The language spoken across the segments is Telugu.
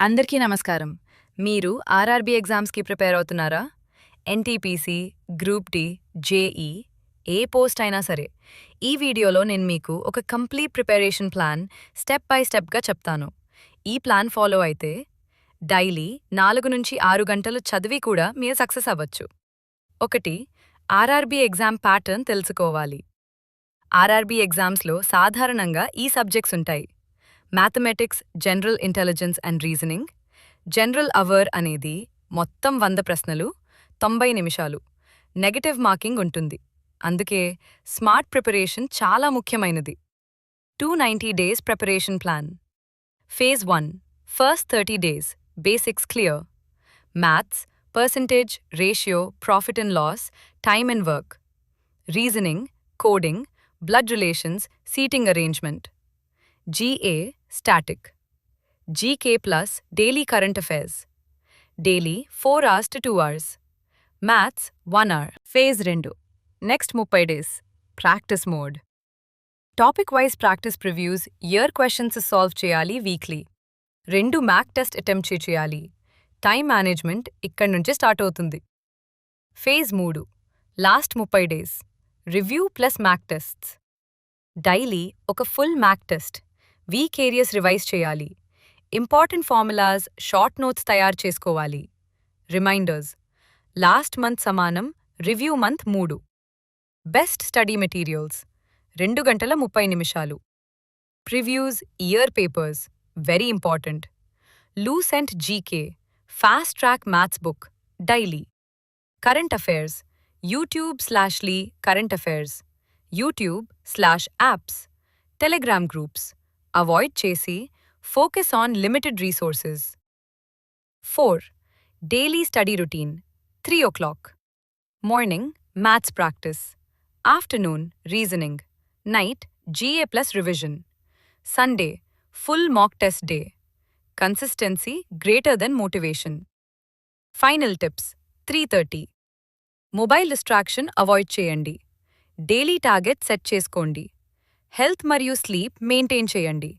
అందరికీ నమస్కారం. మీరు ఆర్ఆర్‌బీ ఎగ్జామ్స్‌కి ప్రిపేర్ అవుతున్నారా? ఎన్‌టీపీసీ, గ్రూప్ డి, జేఈ ఏ పోస్ట్ అయినా సరే. ఈ వీడియోలో నేను మీకు ఒక complete preparation plan step by స్టెప్‌గా చెప్తాను. ఈ ప్లాన్ ఫాలో అయితే డైలీ 4-6 గంటలు చదివి కూడా మీరు సక్సెస్ అవ్వచ్చు. 1. ఆర్ఆర్‌బీ ఎగ్జామ్ ప్యాటర్న్ తెలుసుకోవాలి. ఆర్ఆర్‌బీ ఎగ్జామ్స్‌లో సాధారణంగా ఈ సబ్జెక్ట్స్ ఉంటాయి. Mathematics, general intelligence and reasoning. General అవర్ అనేది మొత్తం 100 ప్రశ్నలు, 90 నిమిషాలు. నెగటివ్ మార్కింగ్ ఉంటుంది. అందుకే స్మార్ట్ ప్రిపరేషన్ చాలా ముఖ్యమైనది. 290 days preparation plan. Phase 1 first 30 days basics clear. Maths, percentage, ratio, profit and loss, time and work. Reasoning, coding, blood relations, seating arrangement. GA static. GK plus daily current affairs. Daily 4 hours to 2 hours. Maths 1 hour. Phase 2. Next 30 days. Practice mode. Topic wise practice previews, year questions solve cheyali weekly. 2 MAC test attempt cheyali. Time management ikkad nunche start avutundi. Phase 3. Last 30 days. Review plus MAC tests. Daily oka full MAC test. Weak areas revise చేయాలి. ఇంపార్టెంట్ ఫార్ములాస్, షార్ట్ నోట్స్ తయారు చేసుకోవాలి. రిమైండర్స్ లాస్ట్ మంత్ సమానం, review month 3. Best study materials 2 గంటల 30 నిమిషాలు. Previous, year papers very important. Lucent GK, fast track maths book daily. Current affairs యూట్యూబ్/లీ current affairs, YouTube apps, Telegram groups. Avoid చేసి focus on limited resources. 4. Daily study routine 3 o'clock. Morning maths practice, afternoon reasoning, night GA plus revision. Sunday full mock test day. Consistency greater than motivation. Final tips 3:30. Mobile distraction avoid చేయండి. డైలీ టార్గెట్ సెట్ చేసుకోండి. హెల్త్ మరియు స్లీప్ మెయింటైన్ చేయండి.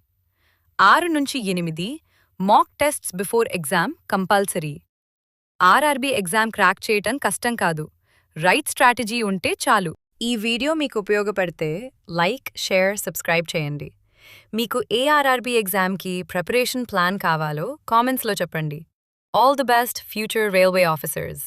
6-8 mock tests before exam compulsory. RRB exam crack చేయటం కష్టం కాదు. రైట్ స్ట్రాటజీ ఉంటే చాలు. ఈ వీడియో మీకు ఉపయోగపడితే లైక్, షేర్, సబ్స్క్రైబ్ చేయండి. మీకు ఏ ఆర్ఆర్‌బీ ఎగ్జామ్కి ప్రిపరేషన్ ప్లాన్ కావాలో కామెంట్స్లో చెప్పండి. All the best future railway officers.